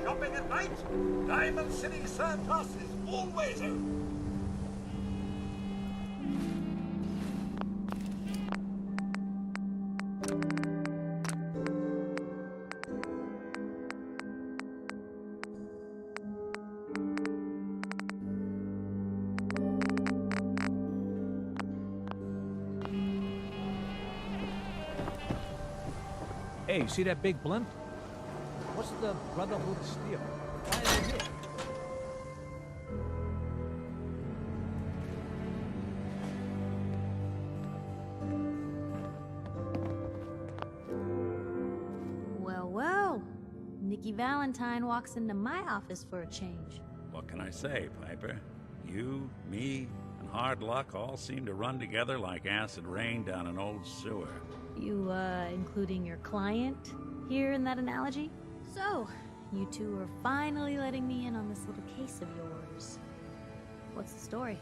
shopping at night? Diamond City Surplus is always open. Hey, see that big blimp? What's the Brotherhood Steel? Why are they here? Well, well. Nikki Valentine walks into my office for a change. What can I say, Piper? You, me, and hard luck all seem to run together like acid rain down an old sewer. You, including your client here in that analogy? So, you two are finally letting me in on this little case of yours. What's the story?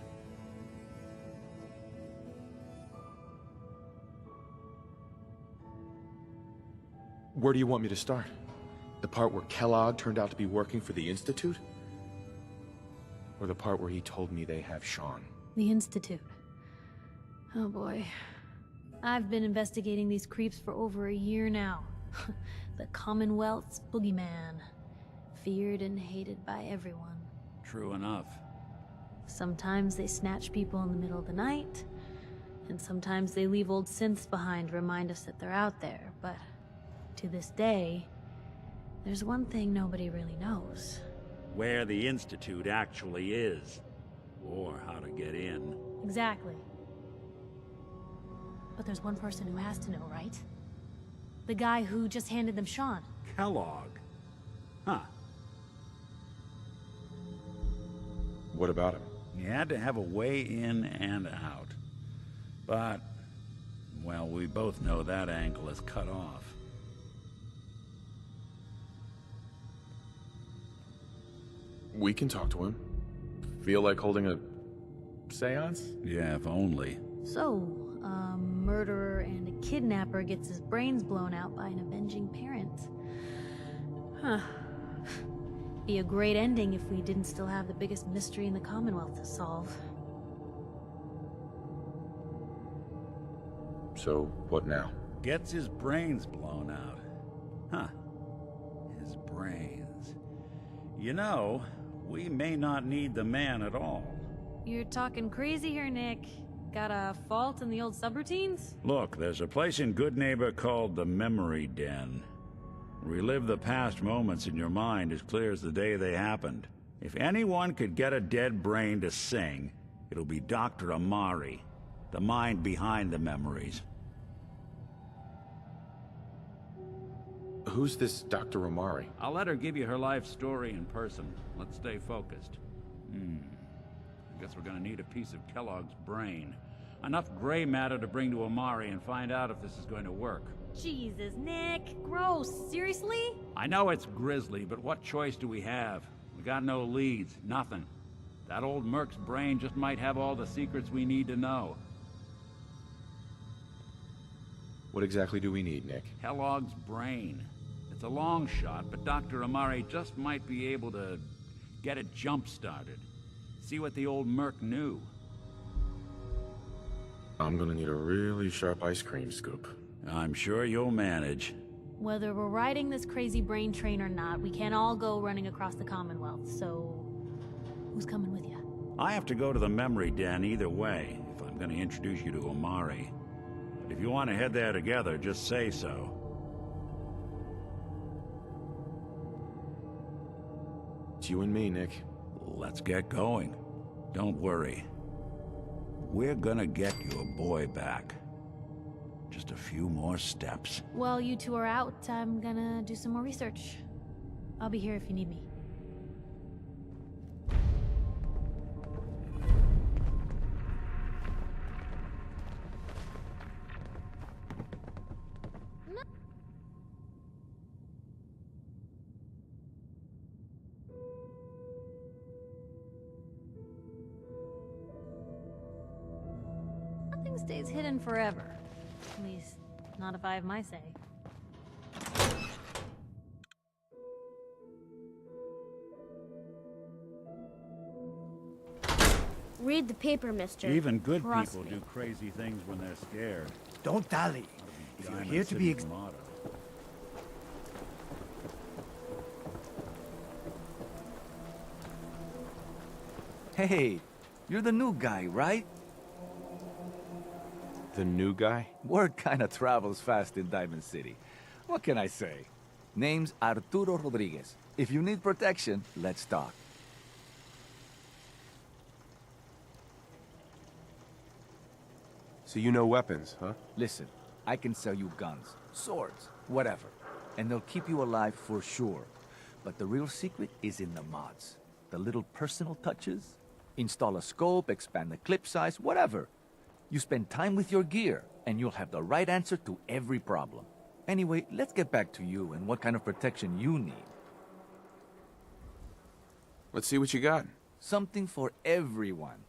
Where do you want me to start? The part where Kellogg turned out to be working for the Institute? Or the part where he told me they have Sean? The Institute. Oh boy. I've been investigating these creeps for over a year now. The Commonwealth's boogeyman. Feared and hated by everyone. True enough. Sometimes they snatch people in the middle of the night, and sometimes they leave old synths behind to remind us that they're out there, but to this day, there's one thing nobody really knows. Where the Institute actually is. Or how to get in. Exactly. But there's one person who has to know, right? The guy who just handed them Sean. Kellogg. Huh. What about him? He had to have a way in and out. But, well, we both know that angle is cut off. We can talk to him. Feel like holding a seance? Yeah, if only. So, a murderer and a kidnapper gets his brains blown out by an avenging parent. Huh. Be a great ending if we didn't still have the biggest mystery in the Commonwealth to solve. So, what now? Gets his brains blown out. Huh. His brains. You know, we may not need the man at all. You're talking crazy here, Nick. Got a fault in the old subroutines? Look, there's a place in Good Neighbor called the Memory Den. Relive the past moments in your mind as clear as the day they happened. If anyone could get a dead brain to sing, it'll be Dr. Amari, the mind behind the memories. Who's this Dr. Amari? I'll let her give you her life story in person. Let's stay focused. I guess we're gonna need a piece of Kellogg's brain. Enough gray matter to bring to Amari and find out if this is going to work. Jesus, Nick. Gross. Seriously? I know it's grisly, but what choice do we have? We got no leads, nothing. That old Merc's brain just might have all the secrets we need to know. What exactly do we need, Nick? Kellogg's brain. It's a long shot, but Dr. Amari just might be able to get it jump-started. See what the old Merc knew. I'm gonna need a really sharp ice cream scoop. I'm sure you'll manage. Whether we're riding this crazy brain train or not, we can't all go running across the Commonwealth, so... who's coming with you? I have to go to the Memory Den either way, if I'm gonna introduce you to Amari. But if you want to head there together, just say so. It's you and me, Nick. Let's get going. Don't worry. We're gonna get your boy back. Just a few more steps. While you two are out, I'm gonna do some more research. I'll be here if you need me. Nothing stays hidden forever. At least, not if I have my say. Read the paper, mister. Even good Trust people me. do crazy things when they're scared. Don't dally. If you're Diamond here to be City's motto. Hey, you're the new guy, right? The new guy? Word kinda travels fast in Diamond City. What can I say? Name's Arturo Rodriguez. If you need protection, let's talk. So you know weapons, huh? Listen, I can sell you guns, swords, whatever. And they'll keep you alive for sure. But the real secret is in the mods. The little personal touches. Install a scope, expand the clip size, whatever. You spend time with your gear, and you'll have the right answer to every problem. Anyway, let's get back to you and what kind of protection you need. Let's see what you got. Something for everyone.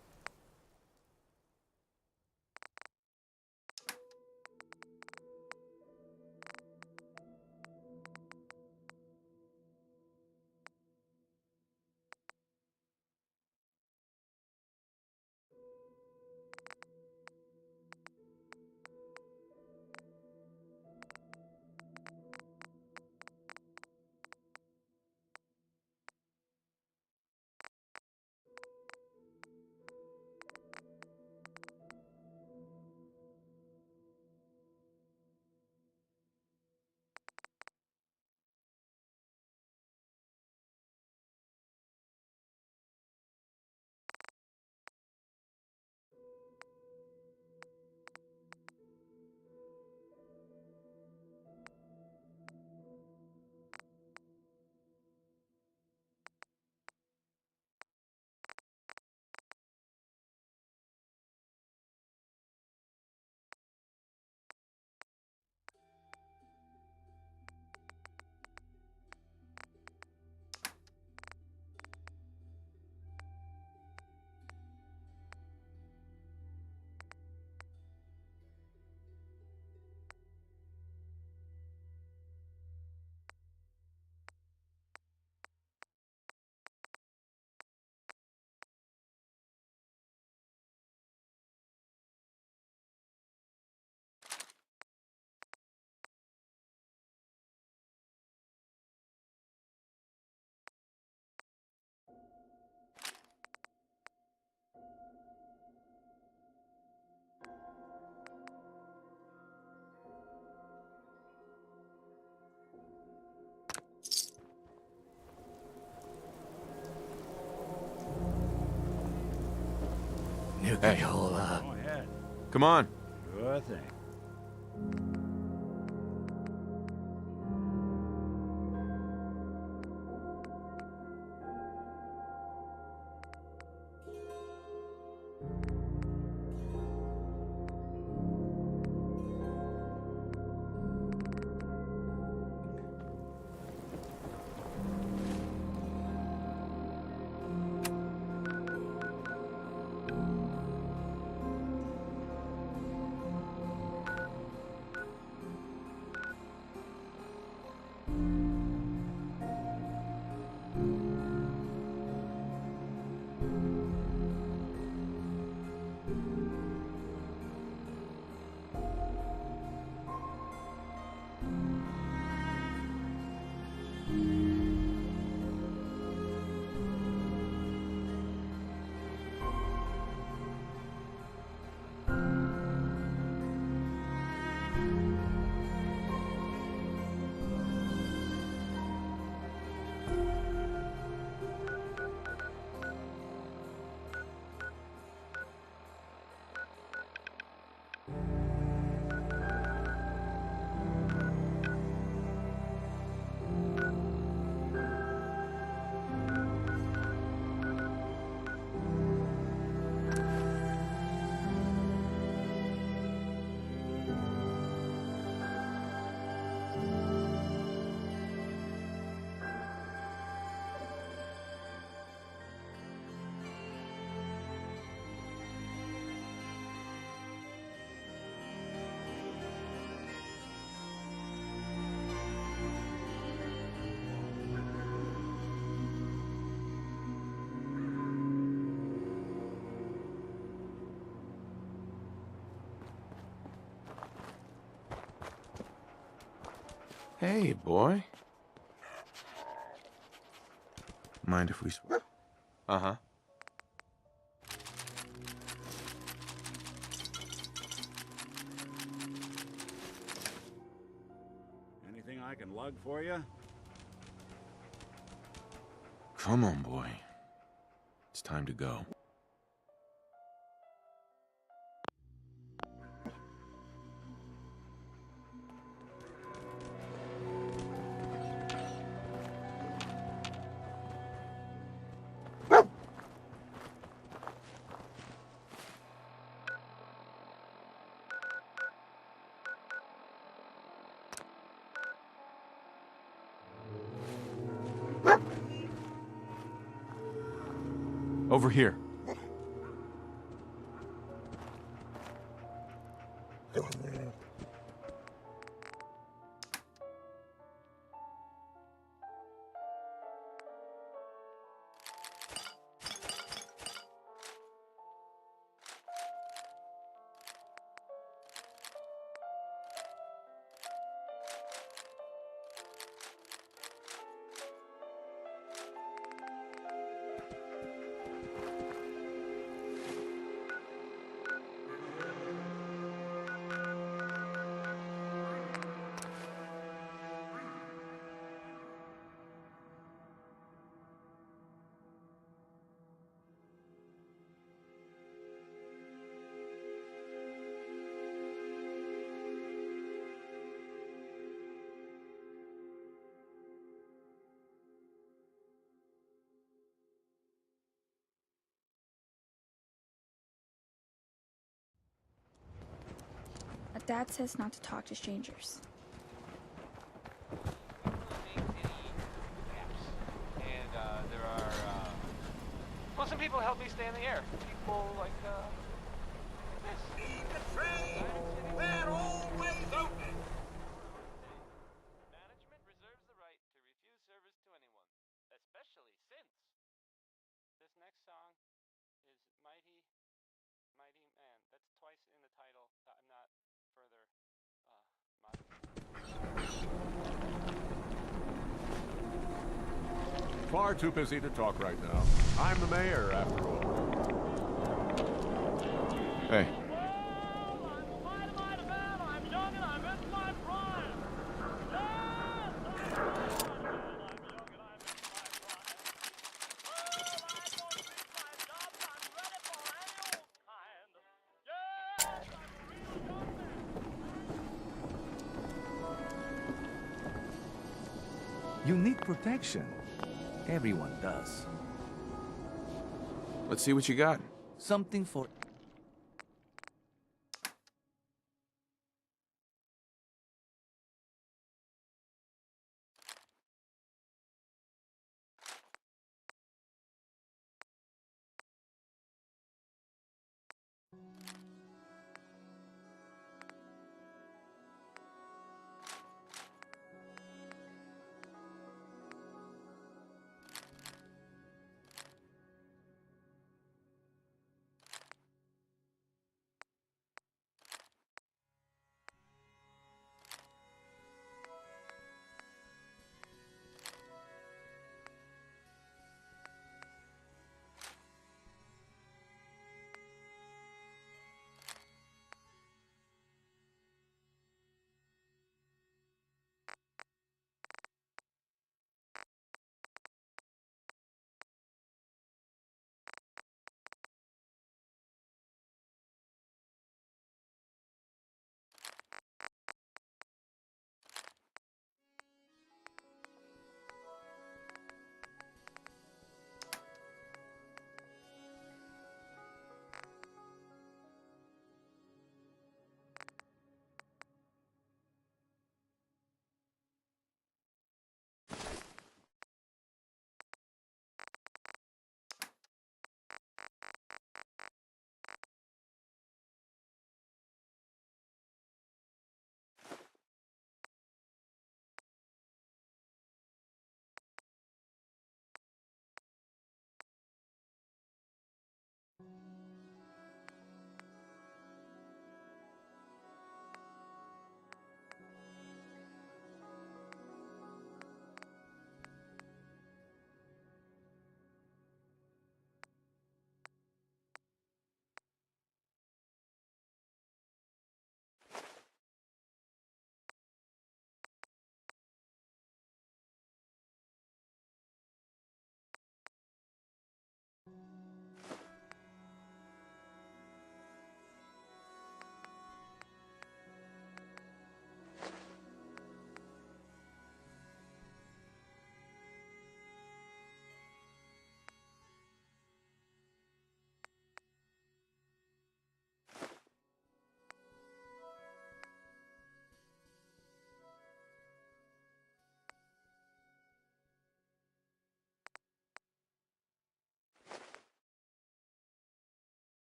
Hey. Go ahead. Come on. Sure thing. Hey, boy. Mind if we swap? Uh-huh. Anything I can lug for you? Come on, boy. It's time to go. Over here. Dad says not to talk to strangers. And there are, well, some people help me stay in the air. People like, this. Need the train! They're always open! Management reserves the right to refuse service to anyone, especially since this next song is Mighty, Mighty Man. That's twice in the title. I'm not further, Far too busy to talk right now. I'm the mayor, after all. Hey. You need protection. Everyone does. Let's see what you got. Something for...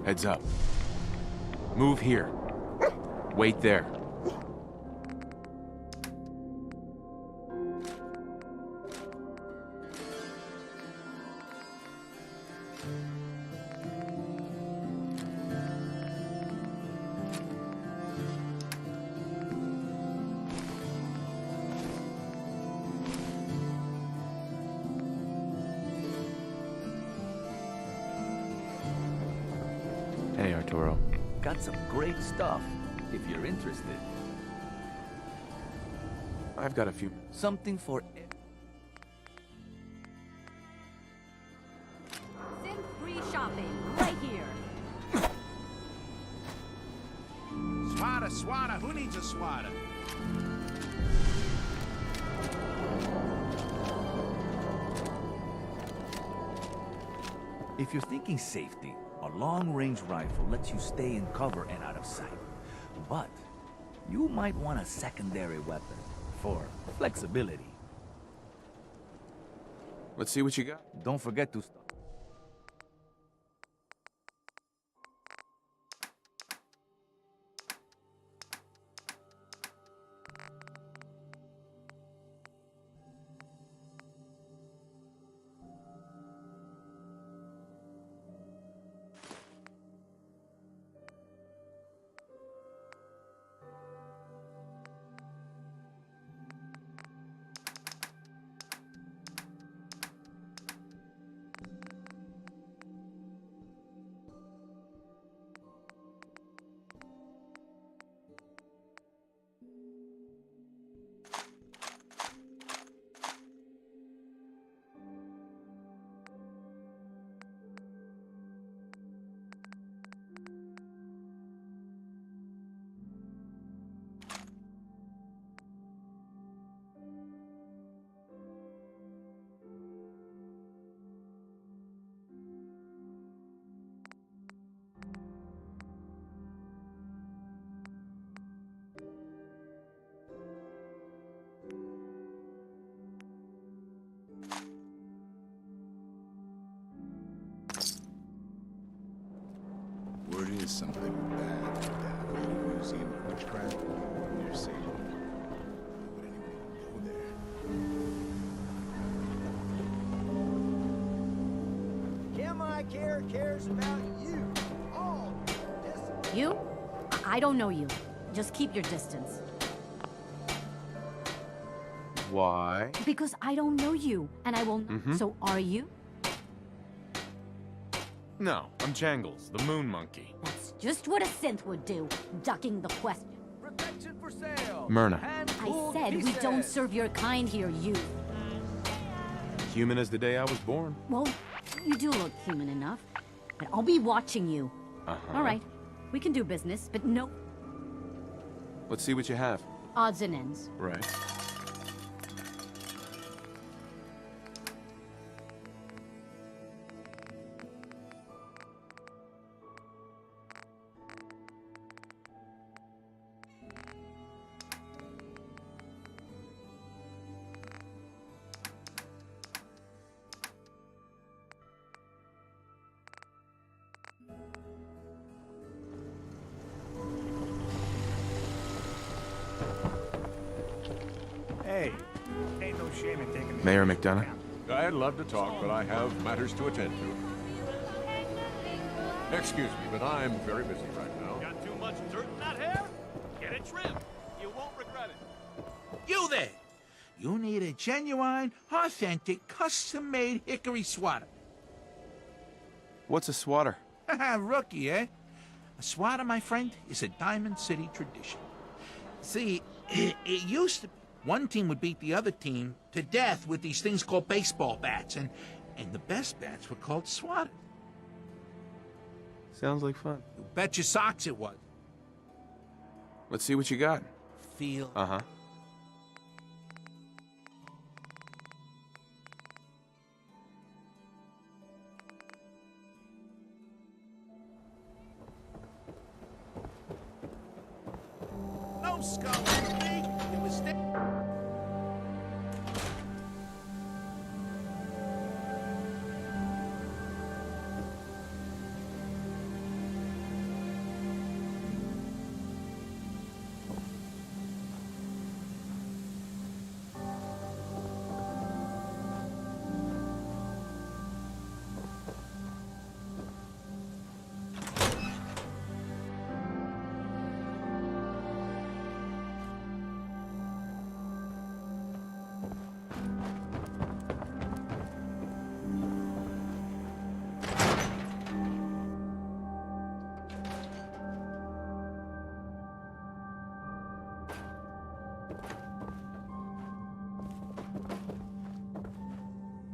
Heads up. Move here. Wait there. Hey, Arturo. Got some great stuff, if you're interested. I've got a few. Something for... Synth-free shopping, right here. Swatter, swatter. Who needs a swatter? If you're thinking safety, a long-range rifle lets you stay in cover and out of sight. But you might want a secondary weapon for flexibility. Let's see what you got. Don't forget to... Word is something bad at that Holy Museum of Witchcraft near Salem. Why would anyone go there? Kim I Care cares about you. All this. You? I don't know you. Just keep your distance. Why? Because I don't know you, and I will... So are you? No, I'm Jangles, the moon monkey. That's just what a synth would do, ducking the question. Protection for sale! Myrna. I said we don't serve your kind here, you. Human as the day I was born. Well, you do look human enough. But I'll be watching you. All right, we can do business, but no Let's see what you have. odds and ends. Right. Hey, ain't no shame in taking... Mayor McDonough? I'd love to talk, but I have matters to attend to. Excuse me, but I'm very busy right now. Got too much dirt in that hair? Get it trimmed. You won't regret it. You there! You need a genuine, authentic, custom-made hickory swatter. What's a swatter? Haha, rookie, eh? A swatter, my friend, is a Diamond City tradition. See, it used to... One team would beat the other team to death with these things called baseball bats, and the best bats were called swatter. Sounds like fun. You bet your socks it was. Let's see what you got. Feel... Uh-huh. No skull, me. It was...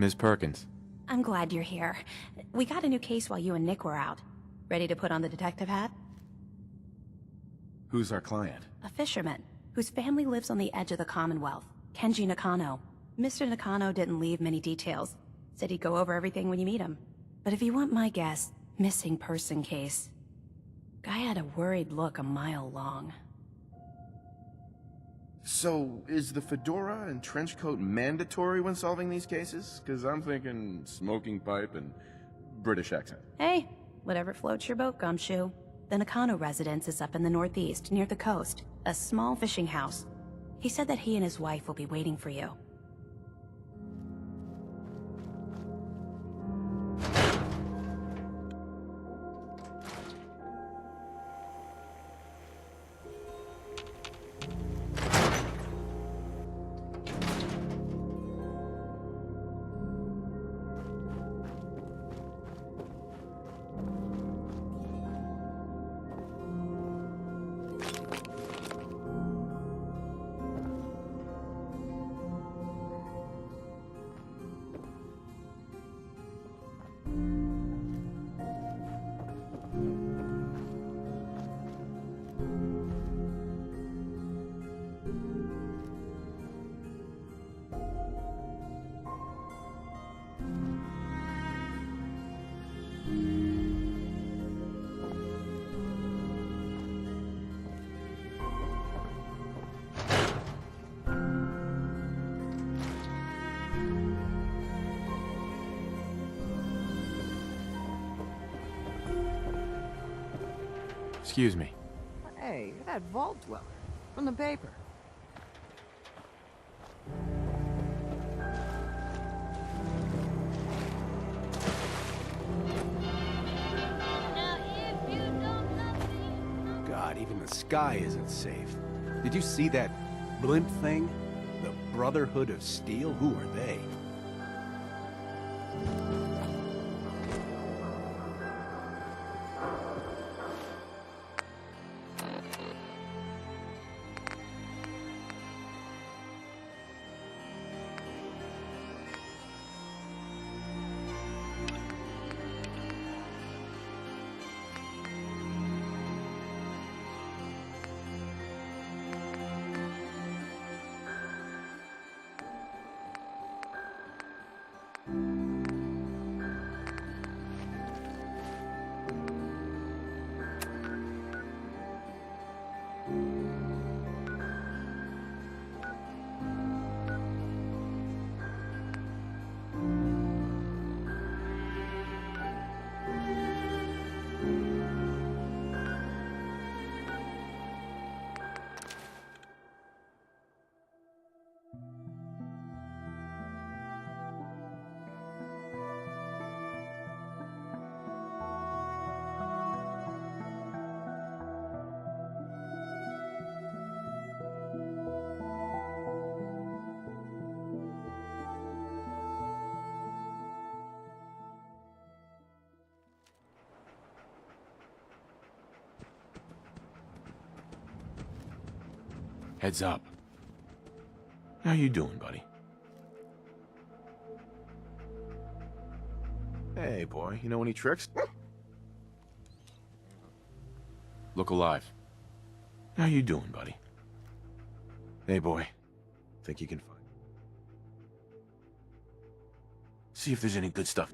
Ms. Perkins. I'm glad you're here. We got a new case while you and Nick were out. Ready to put on the detective hat? Who's our client? A fisherman, whose family lives on the edge of the Commonwealth. Kenji Nakano. Mr. Nakano didn't leave many details. Said he'd go over everything when you meet him. But if you want my guess, missing person case. Guy had a worried look a mile long. So, is the fedora and trench coat mandatory when solving these cases? Because I'm thinking smoking pipe and British accent. Hey, whatever floats your boat, Gumshoe. The Nakano residence is up in the northeast, near the coast. A small fishing house. He said that he and his wife will be waiting for you. Excuse me. Hey, you're that vault dweller from the paper. God, even the sky isn't safe. Did you see that blimp thing? The Brotherhood of Steel? Who are they? Heads up. How you doing, buddy? Hey, boy, you know any tricks? Look alive. How you doing, buddy? Hey, boy. Think you can find... See if there's any good stuff.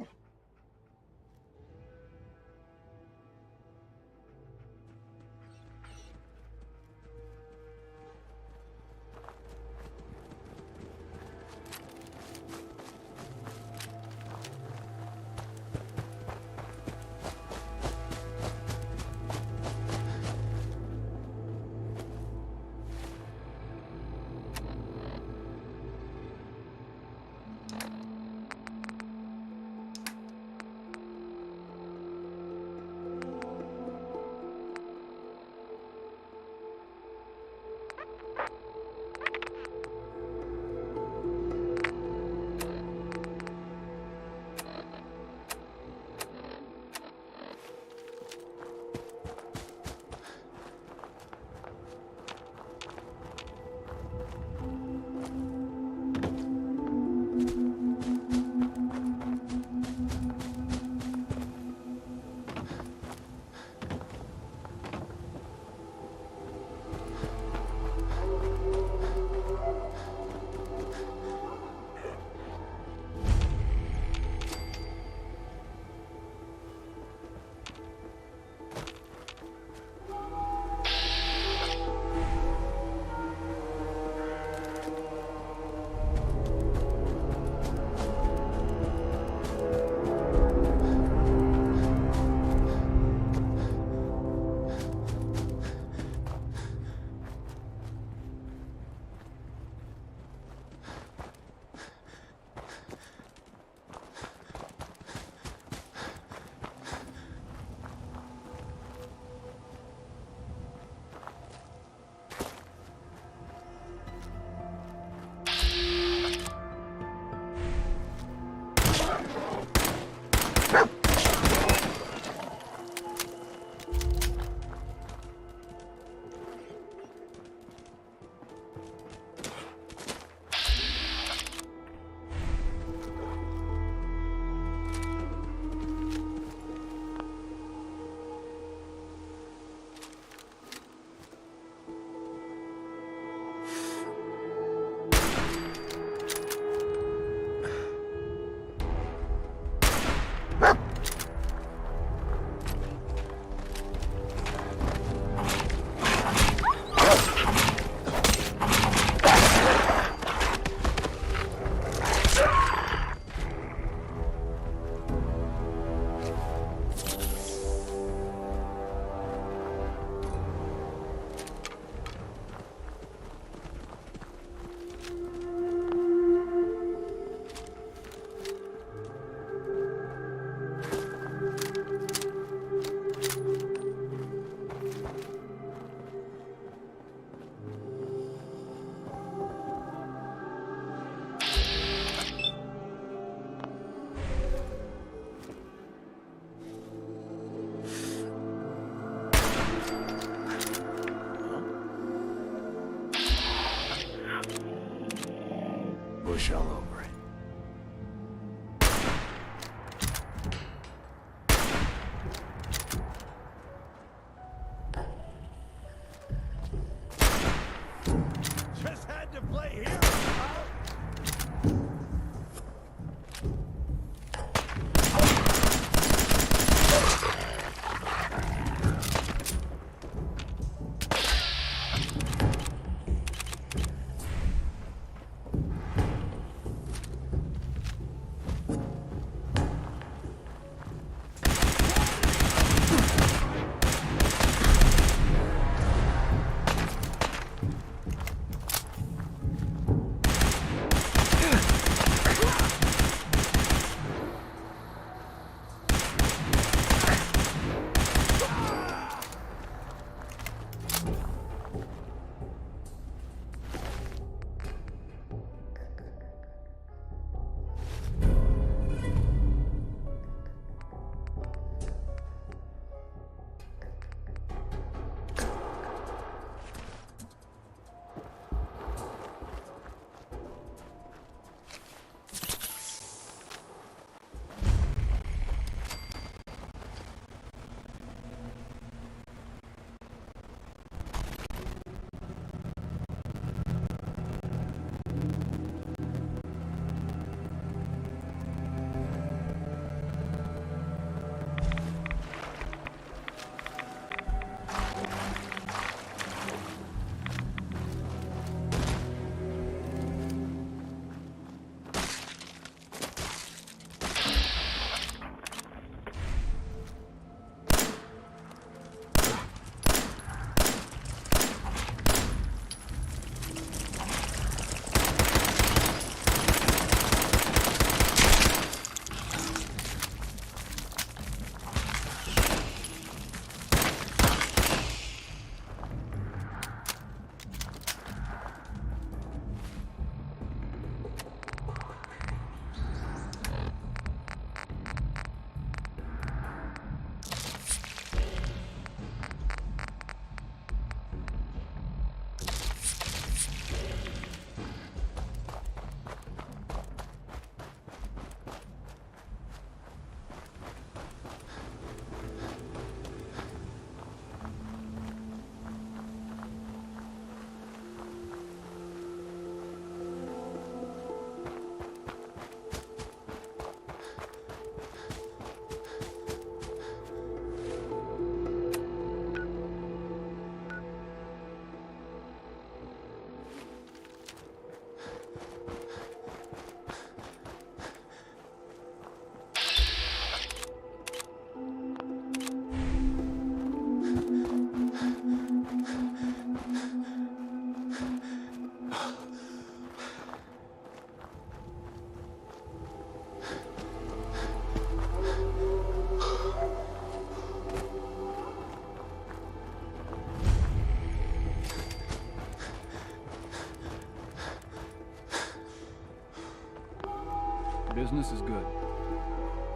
Business is good.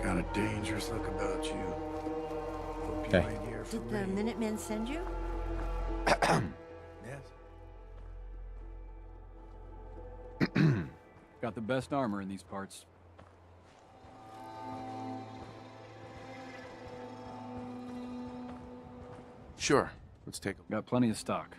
Got a dangerous look about you. Hope you Hey. ain't here for Did the me. Minutemen send you? Yes. Got the best armor in these parts. Sure. Let's take a look. Got plenty of stock.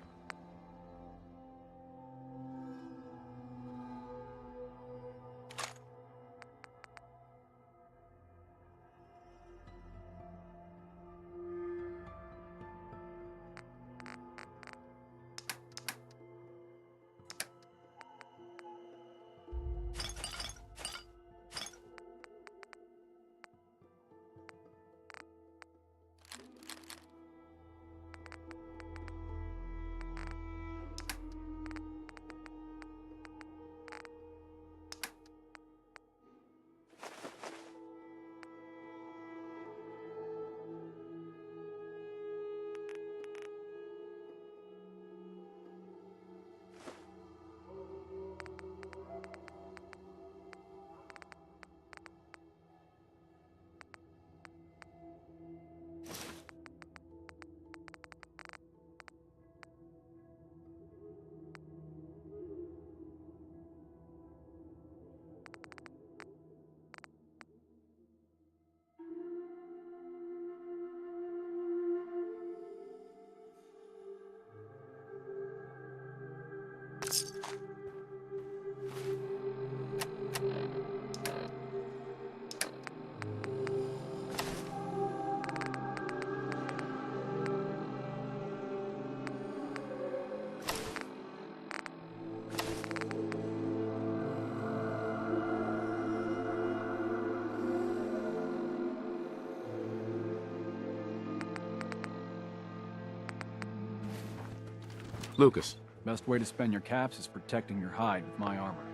Lucas. Best way to spend your caps is protecting your hide with my armor.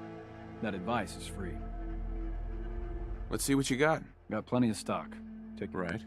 That advice is free. Let's see what you got. Got plenty of stock. Take Right.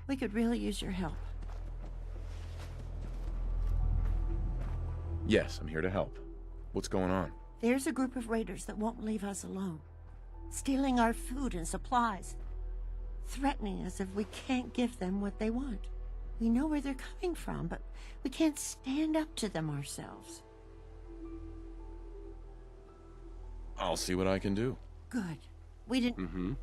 We could really use your help. Yes, I'm here to help. What's going on? There's a group of raiders that won't leave us alone. Stealing our food and supplies. Threatening us if we can't give them what they want. We know where they're coming from, but we can't stand up to them ourselves. I'll see what I can do. Good. We didn't... Mm-hmm.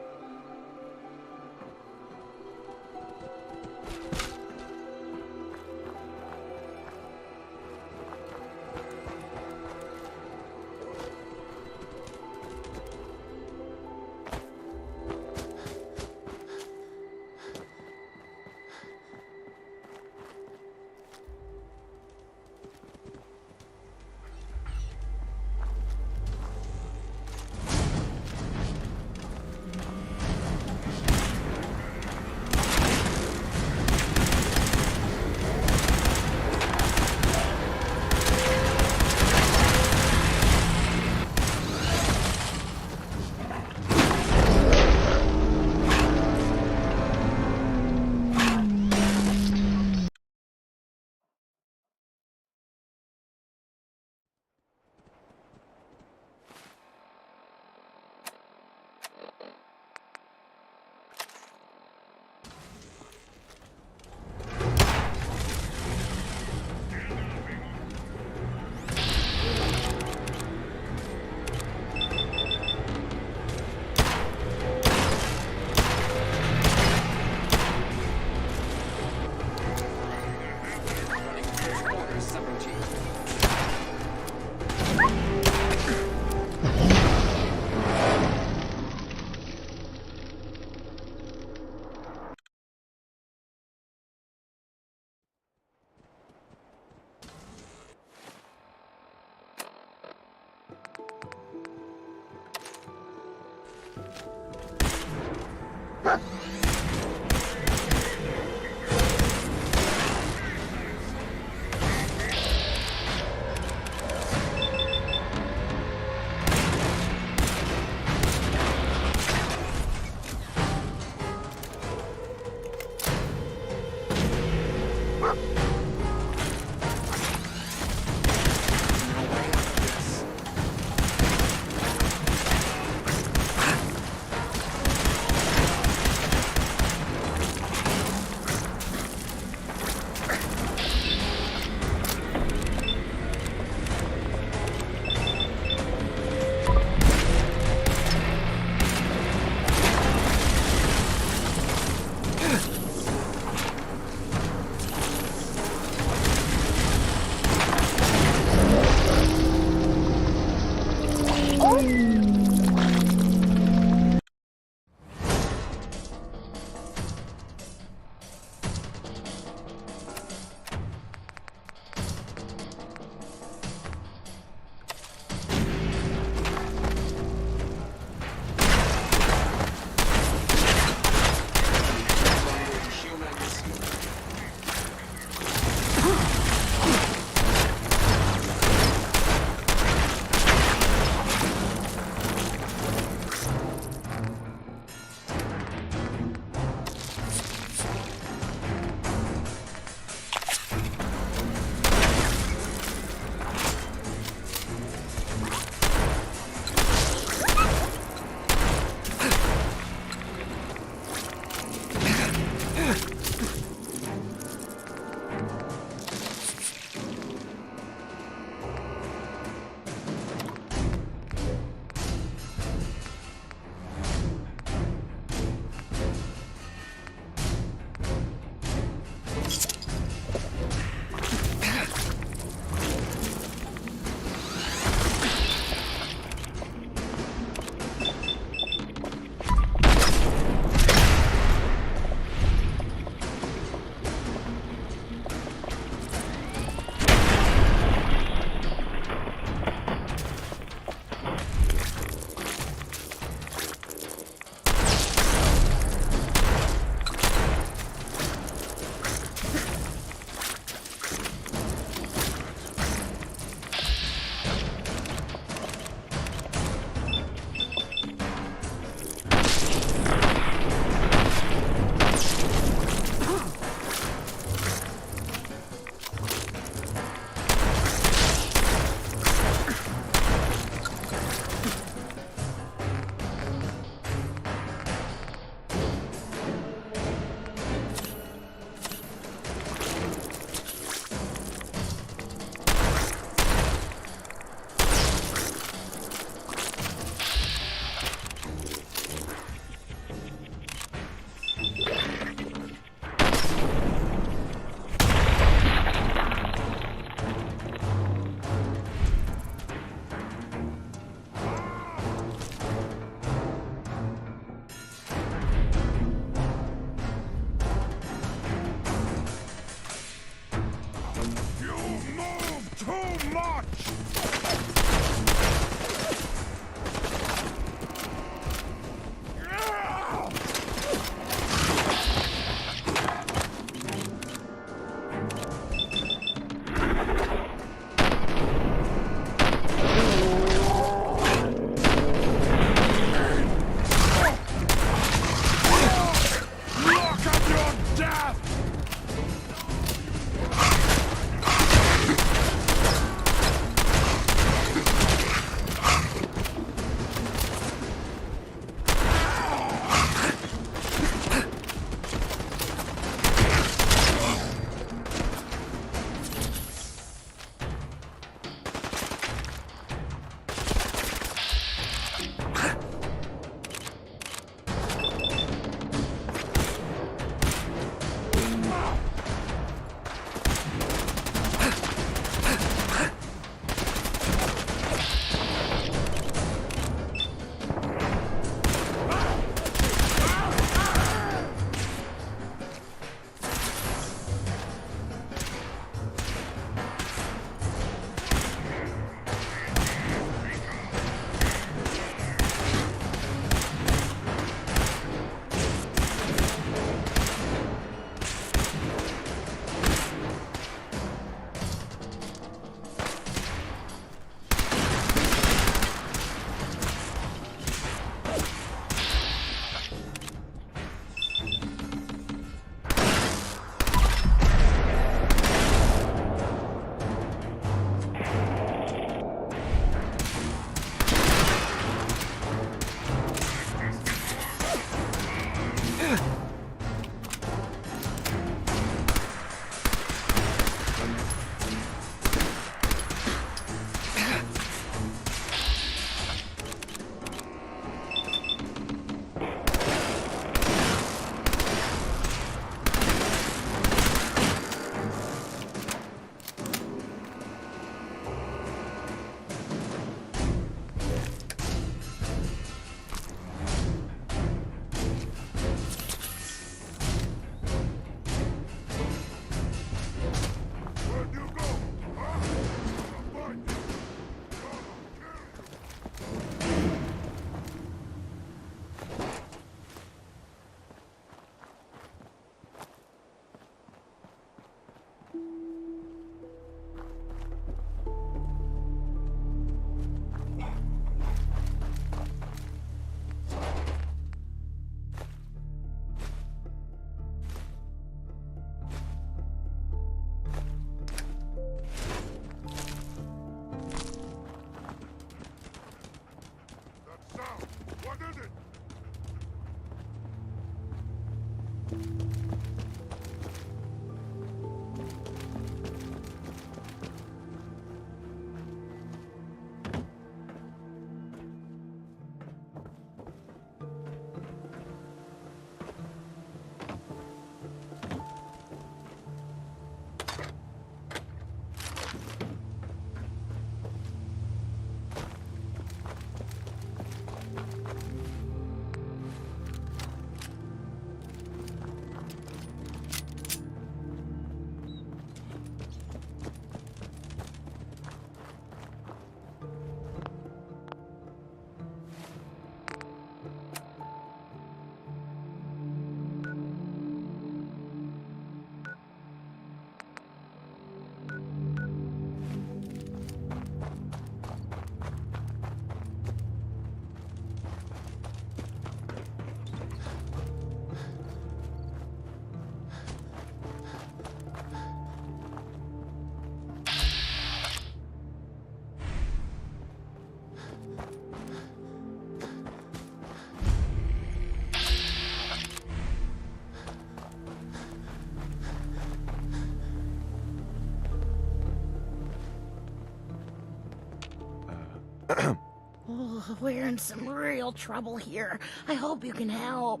Oh, we're in some real trouble here. I hope you can help.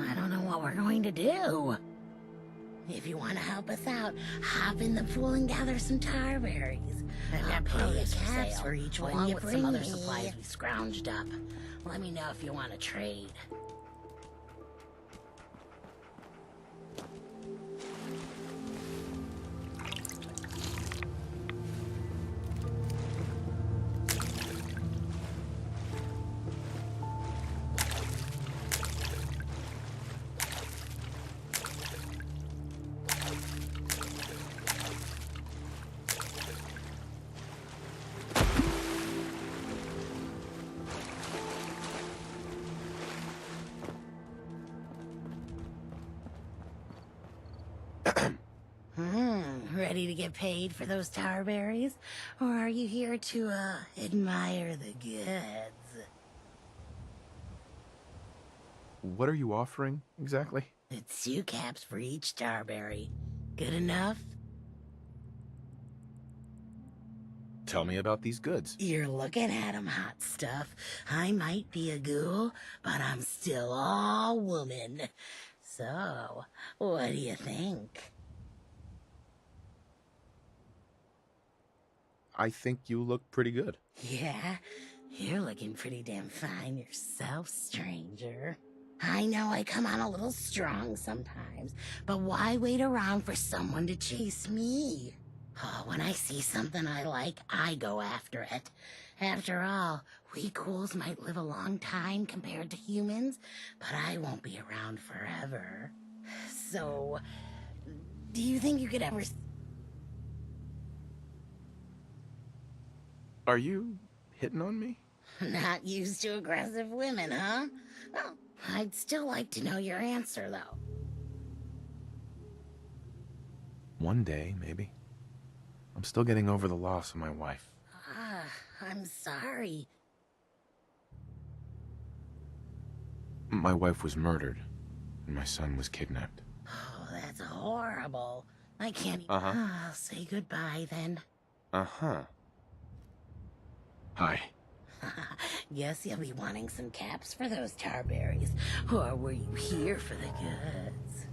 I don't know what we're going to do. If you want to help us out, hop in the pool and gather some tar berries. I've got plenty of caps for each one you bring some other supplies we scrounged up. Let me know if you want to trade. Ready to get paid for those tar berries? Or are you here to, admire the goods? What are you offering, exactly? It's 2 caps for each starberry. Good enough? Tell me about these goods. You're looking at 'em, hot stuff. I might be a ghoul, but I'm still all woman. So, what do you think? I think you look pretty good. Yeah, you're looking pretty damn fine yourself, stranger. I know I come on a little strong sometimes, but why wait around for someone to chase me? Oh, when I see something I like, I go after it. After all, we ghouls might live a long time compared to humans, but I won't be around forever. So, do you think you could ever... Are you hitting on me? Not used to aggressive women, huh? Well, I'd still like to know your answer, though. One day, maybe. I'm still getting over the loss of my wife. Ah, I'm sorry. My wife was murdered, and my son was kidnapped. Oh, that's horrible. I can't... Uh-huh. I'll say goodbye, then. Uh-huh. Hi. Guess you'll be wanting some caps for those tar berries. Or were you here for the goods?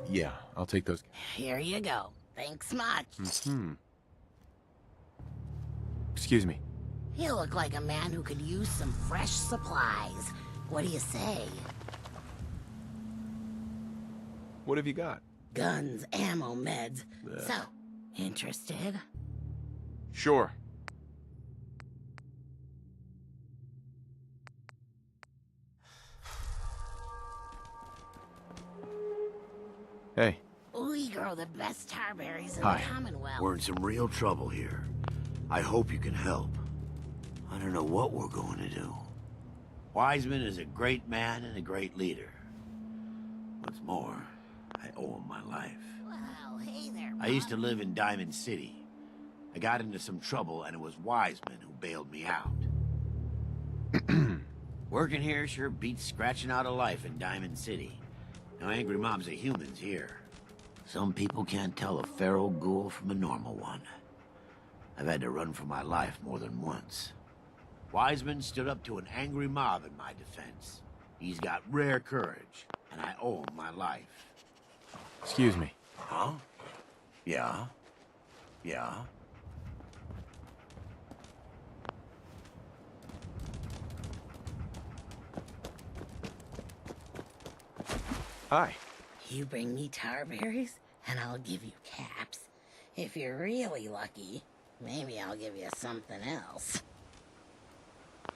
Yeah, I'll take those. Here you go. Thanks much. Excuse me. You look like a man who could use some fresh supplies. What do you say? What have you got? Guns, ammo, meds. So, interested? Sure. Hey. We grow the best tar berries in Hi. the Commonwealth. We're in some real trouble here. I hope you can help. I don't know what we're going to do. Wiseman is a great man and a great leader. What's more, I owe him my life. Well, hey there, I used to live in Diamond City. I got into some trouble, and it was Wiseman who bailed me out. Working here sure beats scratching out a life in Diamond City. No angry mobs of humans here. Some people can't tell a feral ghoul from a normal one. I've had to run for my life more than once. Wiseman stood up to an angry mob in my defense. He's got rare courage, and I owe him my life. Excuse me. Huh? Yeah? Yeah? Hi. You bring me tar berries, and I'll give you caps. If you're really lucky, maybe I'll give you something else.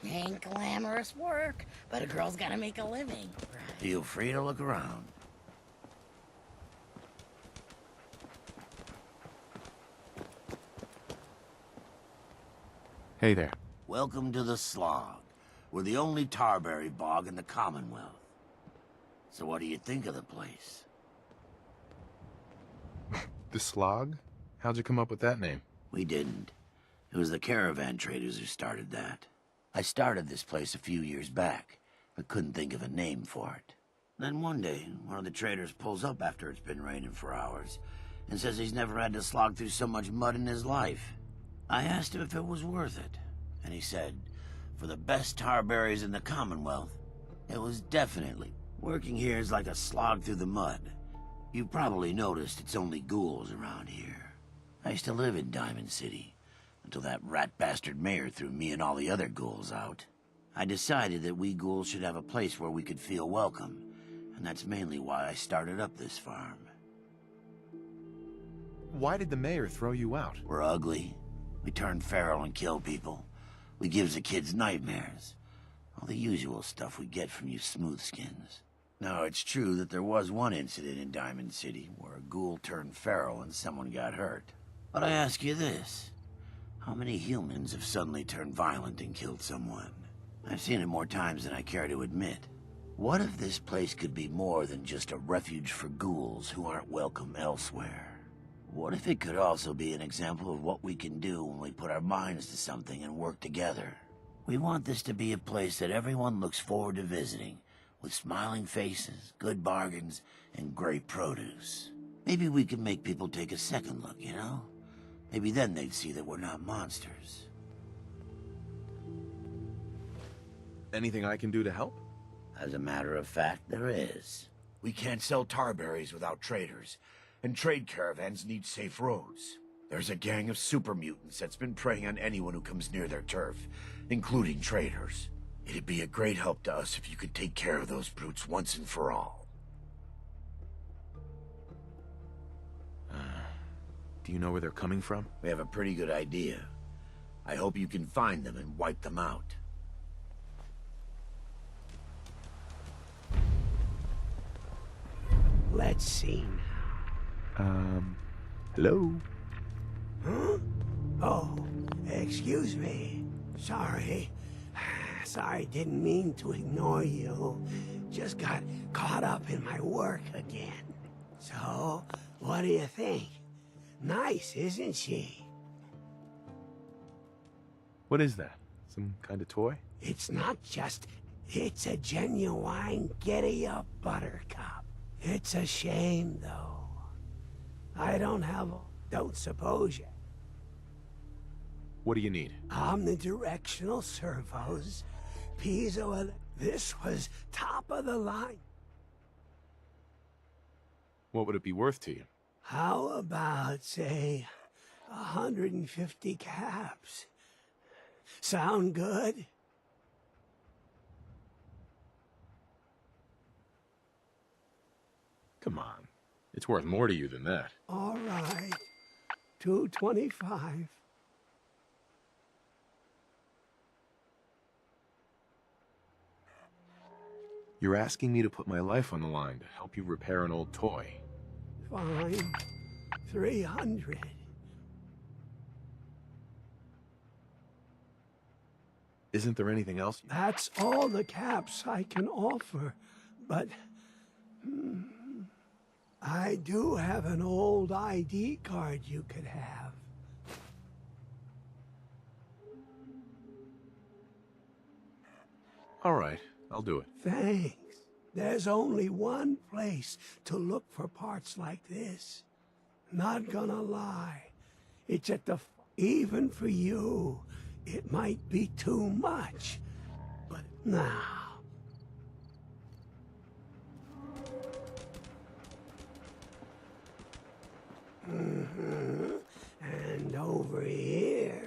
Ain't glamorous work, but a girl's gotta make a living, right? Feel free to look around. Hey there. Welcome to the Slog. We're the only tarberry bog in the Commonwealth. So what do you think of the place? The Slog? How'd you come up with that name? We didn't. It was the caravan traders who started that. I started this place a few years back, but couldn't think of a name for it. Then one day, one of the traders pulls up after it's been raining for hours and says he's never had to slog through so much mud in his life. I asked him if it was worth it, and he said, for the best tarberries in the Commonwealth, it was definitely. Working here is like a slog through the mud. You've probably noticed it's only ghouls around here. I used to live in Diamond City, until that rat bastard mayor threw me and all the other ghouls out. I decided that we ghouls should have a place where we could feel welcome, and that's mainly why I started up this farm. Why did the mayor throw you out? We're ugly. We turn feral and kill people. We gives the kids nightmares. All the usual stuff we get from you smoothskins. Now, it's true that there was one incident in Diamond City where a ghoul turned feral and someone got hurt. But I ask you this. How many humans have suddenly turned violent and killed someone? I've seen it more times than I care to admit. What if this place could be more than just a refuge for ghouls who aren't welcome elsewhere? What if it could also be an example of what we can do when we put our minds to something and work together? We want this to be a place that everyone looks forward to visiting, with smiling faces, good bargains, and great produce. Maybe we can make people take a second look, you know? Maybe then they'd see that we're not monsters. Anything I can do to help? As a matter of fact, there is. We can't sell tarberries without traders, and trade caravans need safe roads. There's a gang of super mutants that's been preying on anyone who comes near their turf, including traders. It'd be a great help to us if you could take care of those brutes once and for all. Do you know where they're coming from? We have a pretty good idea. I hope you can find them and wipe them out. Let's see now. Hello? Huh? Oh, excuse me. Sorry. Sorry, didn't mean to ignore you. Just got caught up in my work again. So, what do you think? Nice, isn't she? What is that? Some kind of toy? It's not just... It's a genuine giddy-up buttercup. It's a shame, though. I don't suppose yet. What do you need? Omnidirectional servos, piezo... This was top of the line. What would it be worth to you? How about, say, 150 caps? Sound good? Come on. It's worth more to you than that. All right. 225. You're asking me to put my life on the line to help you repair an old toy. Fine. 300. Isn't there anything else? That's all the caps I can offer, but... I do have an old ID card you could have. All right, I'll do it. Thanks. There's only one place to look for parts like this. Not gonna lie. It's at the... Even for you, it might be too much. But now... And over here...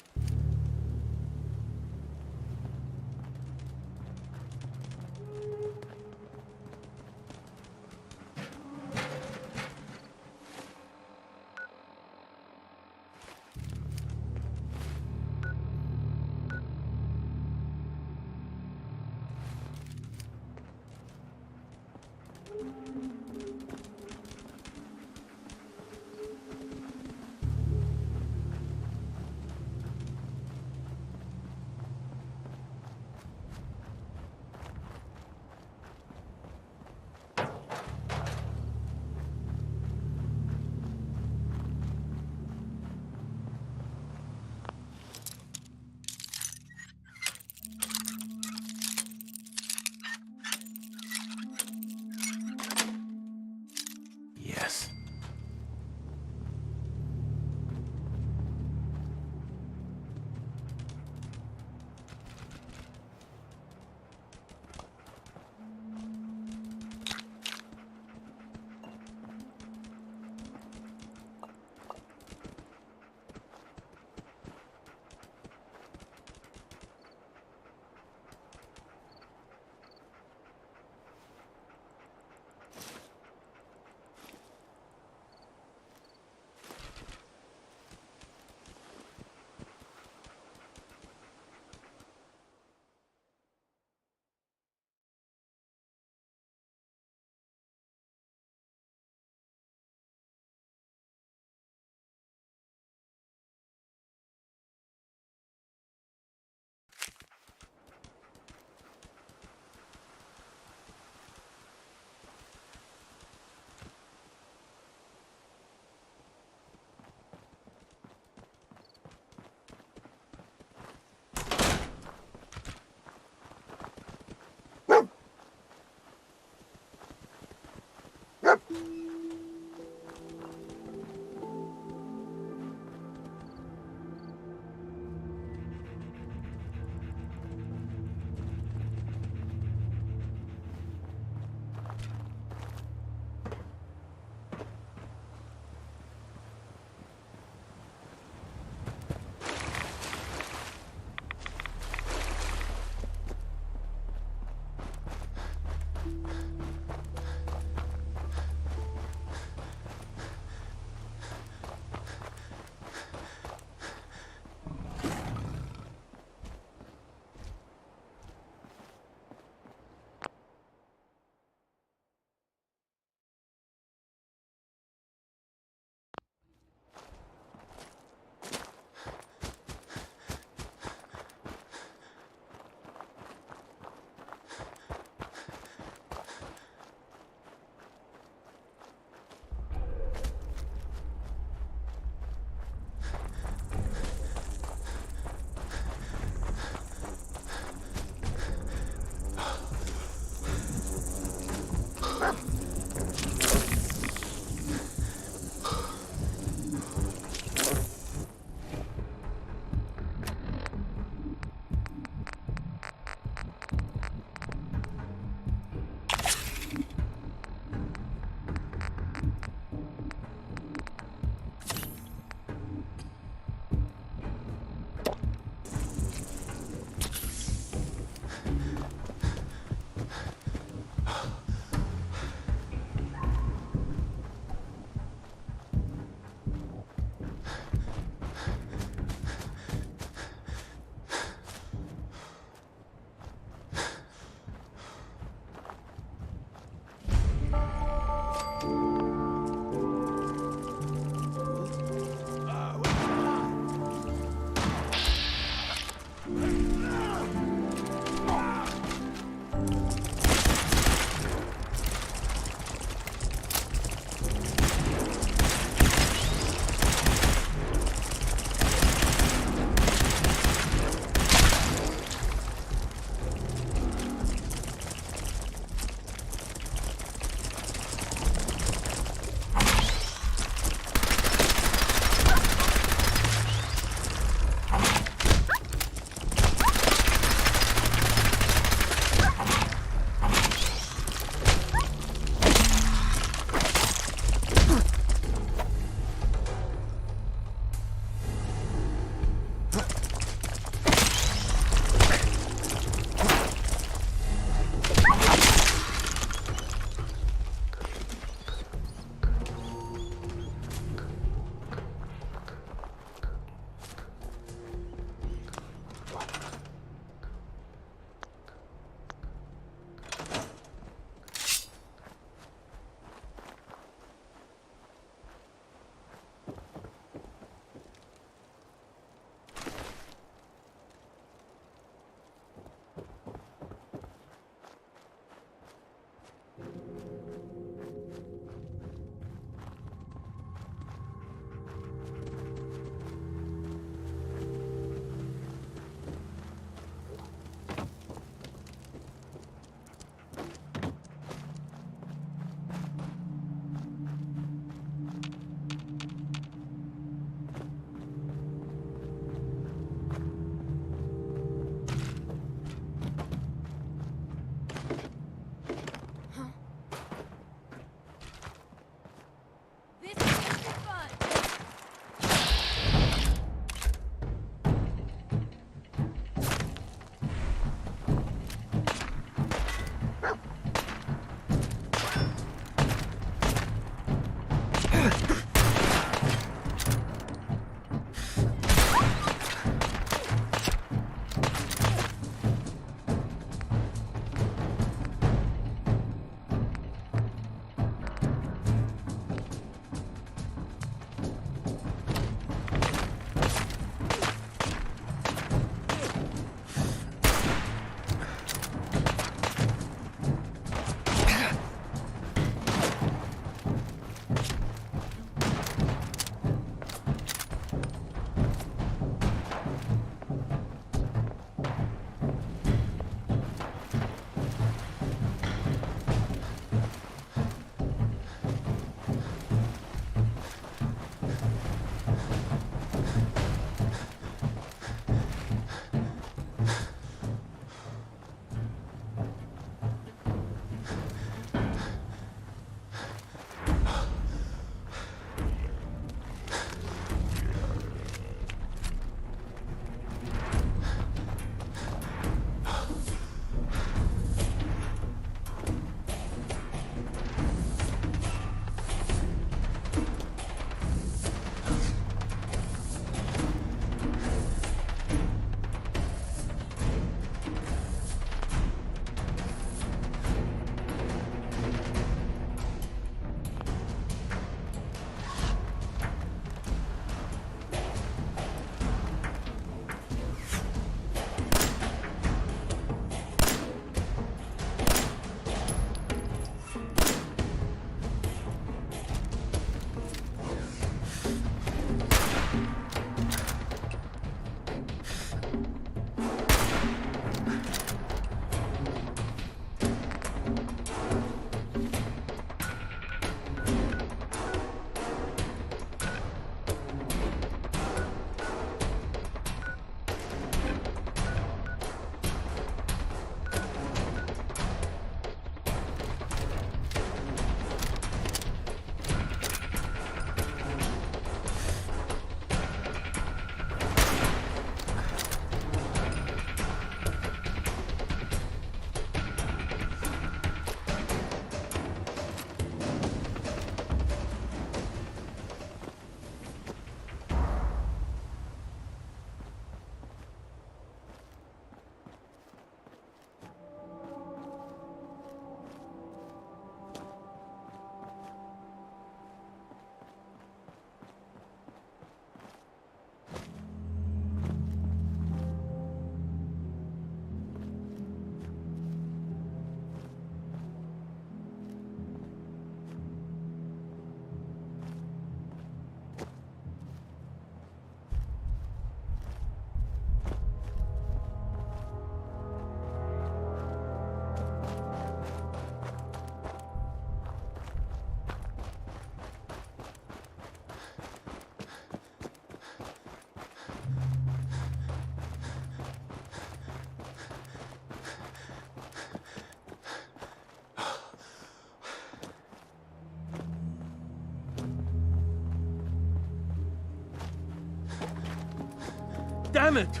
Damn it!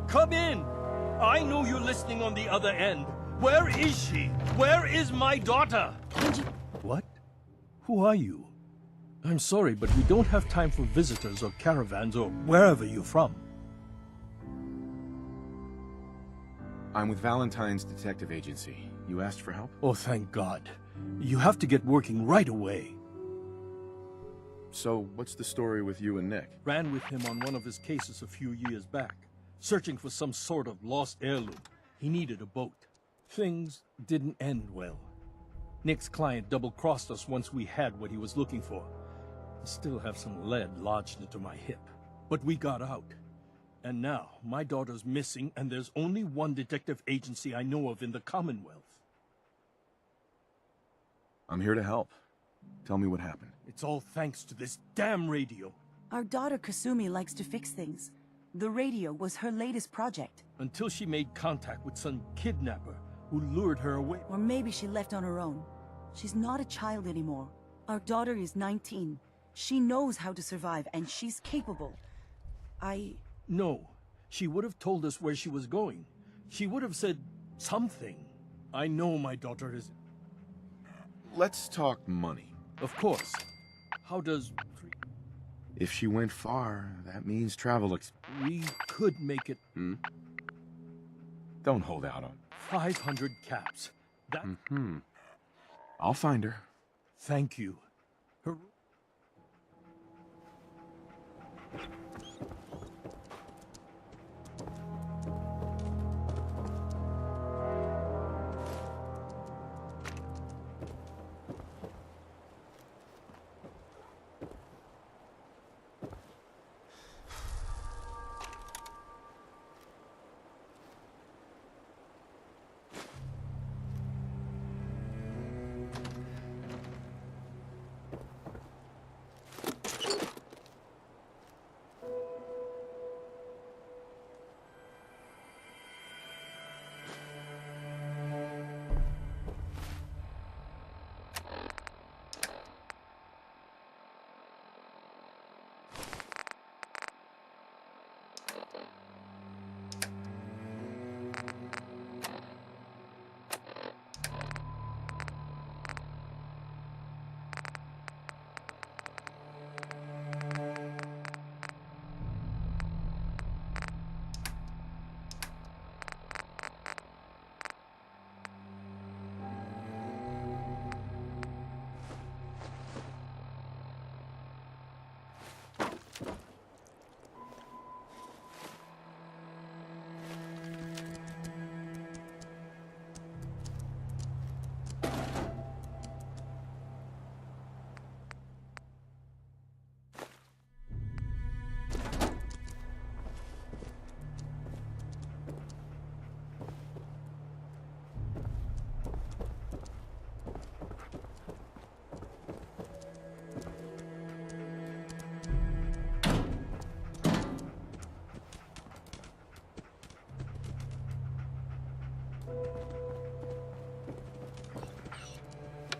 Come in! I know you're listening on the other end. Where is she? Where is my daughter? What? Who are you? I'm sorry, but we don't have time for visitors or caravans or wherever you're from. I'm with Valentine's detective agency. You asked for help? Oh, thank God. You have to get working right away. So, what's the story with you and Nick? Ran with him on one of his cases a few years back, searching for some sort of lost heirloom. He needed a boat. Things didn't end well. Nick's client double-crossed us once we had what he was looking for. I still have some lead lodged into my hip. But we got out. And now, my daughter's missing, and there's only one detective agency I know of in the Commonwealth. I'm here to help. Tell me what happened. It's all thanks to this damn radio. Our daughter Kasumi likes to fix things. The radio was her latest project. Until she made contact with some kidnapper who lured her away. Or maybe she left on her own. She's not a child anymore. Our daughter is 19. She knows how to survive, and she's capable. No. She would have told us where she was going. She would have said something. I know my daughter is... Let's talk money. Of course. How does... If she went far, that means travel We could make it... Don't hold out on... 500 caps. That... I'll find her. Thank you. Her...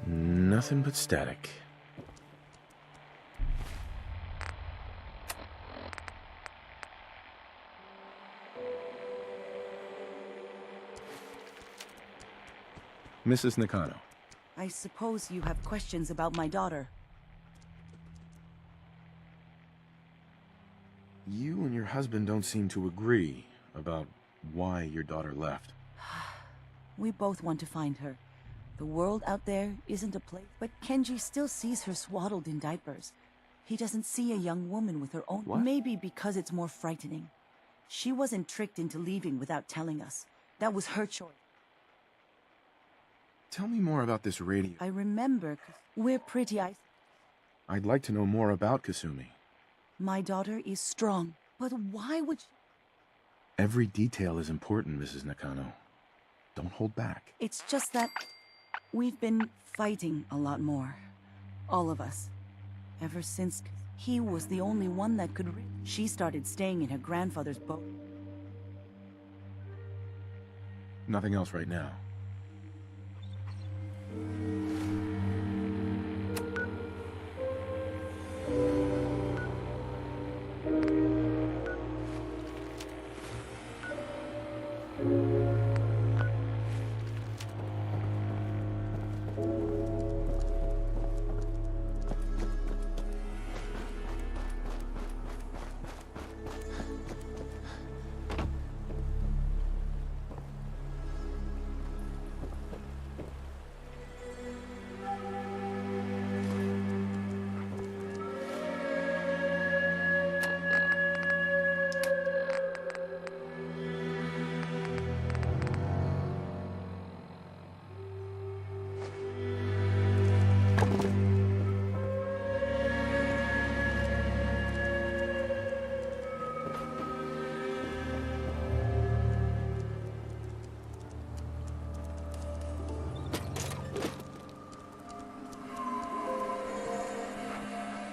Nothing but static. Mrs. Nakano. I suppose you have questions about my daughter. You and your husband don't seem to agree about why your daughter left. We both want to find her. The world out there isn't a place, but Kenji still sees her swaddled in diapers. He doesn't see a young woman with her own... What? Maybe because it's more frightening. She wasn't tricked into leaving without telling us. That was her choice. Tell me more about this radio. I remember. We're pretty I'd like to know more about Kasumi. My daughter is strong, but why would she... Every detail is important, Mrs. Nakano. Don't hold back. It's just that we've been fighting a lot more. All of us. Ever since he was the only one that could... She started staying in her grandfather's boat. Nothing else right now.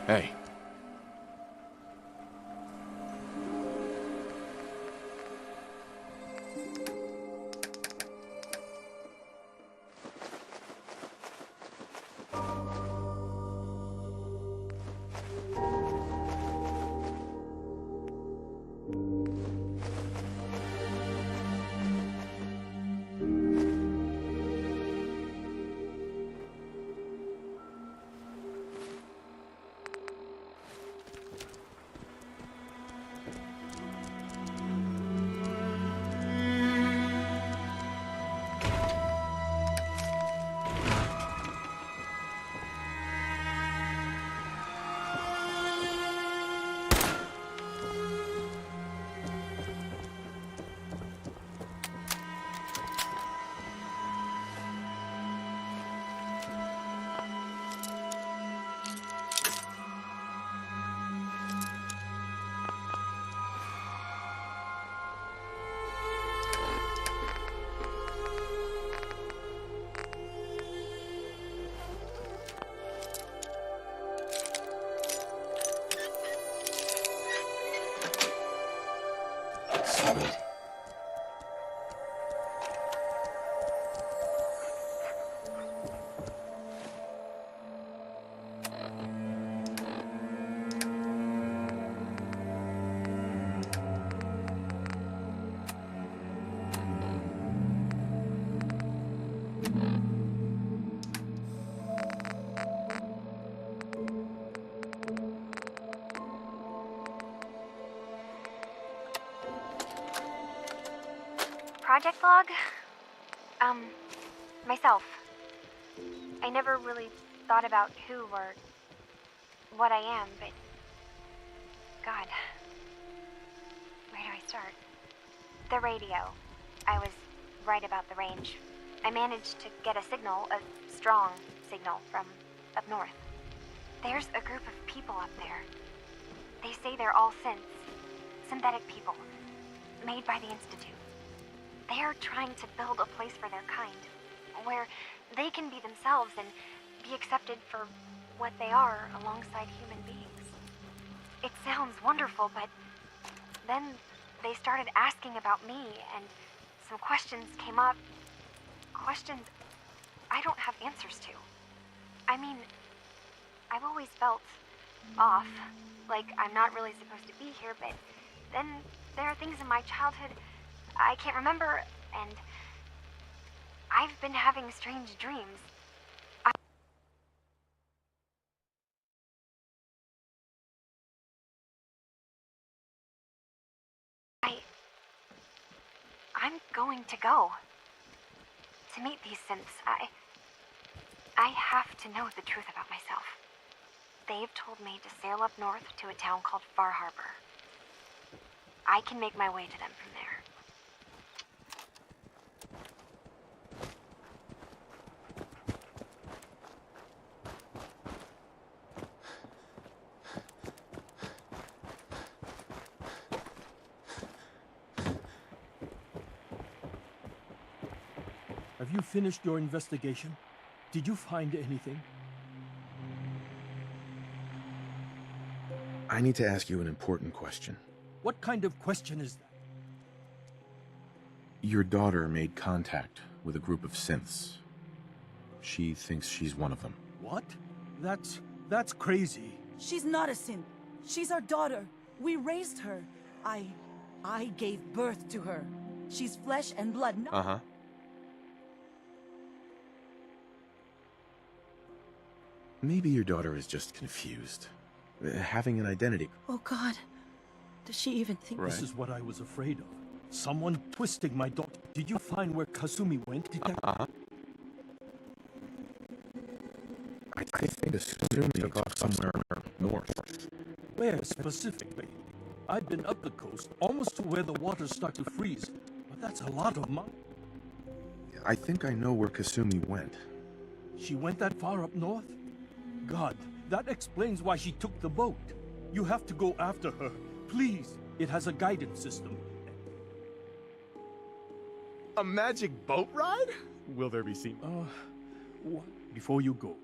Hey. Project log? Myself. I never really thought about who or what I am, but God, where do I start? The radio. I was right about the range. I managed to get a signal, a strong signal, from up north. There's a group of people up there. They say they're all synthetic people, made by the Institute. They are trying to build a place for their kind, where they can be themselves and be accepted for what they are alongside human beings. It sounds wonderful, but then they started asking about me, and some questions came up. Questions I don't have answers to. I mean, I've always felt off, like I'm not really supposed to be here, but then there are things in my childhood I can't remember, and I've been having strange dreams. I'm going to go to meet these synths. I have to know the truth about myself. They've told me to sail up north to a town called Far Harbor. I can make my way to them from there. Have you finished your investigation? Did you find anything? I need to ask you an important question. What kind of question is that? Your daughter made contact with a group of synths. She thinks she's one of them. What? That's crazy. She's not a synth. She's our daughter. We raised her. I gave birth to her. She's flesh and blood. Uh-huh. Maybe your daughter is just confused. Having an identity. Oh God. Does she even think... This is what I was afraid of. Someone twisting my daughter. Did you find where Kasumi went, Detective? Uh-huh. I think Kasumi took off somewhere north. Where specifically? I've been up the coast, almost to where the waters start to freeze. But that's a lot of miles. I think I know where Kasumi went. She went that far up north? God, that explains why she took the boat. You have to go after her. Please. It has a guidance system. A magic boat ride? Will there be sea? Before you go,